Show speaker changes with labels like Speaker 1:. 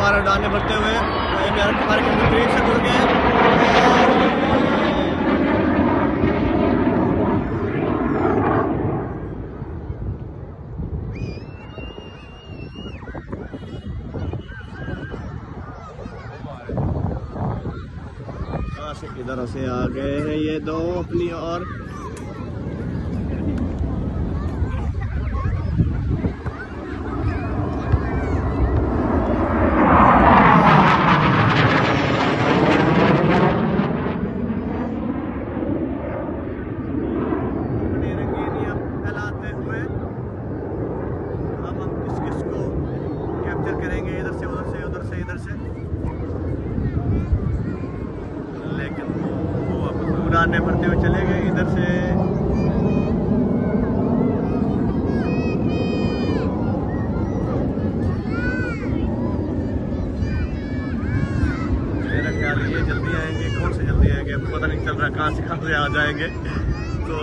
Speaker 1: दोबारा उड़ाने भरते हुए हमारे कम्प्यूटर से जुड़ गए। इधर से आ गए हैं ये दो अपनी और करेंगे इधर से उधर से उधर से इधर से, लेकिन वो उड़ाने भरते हुए चले गए इधर से। मेरा ख्याल ये जल्दी आएंगे, कौन से जल्दी आएंगे पता नहीं चल रहा, कहाँ से आ जाएंगे। तो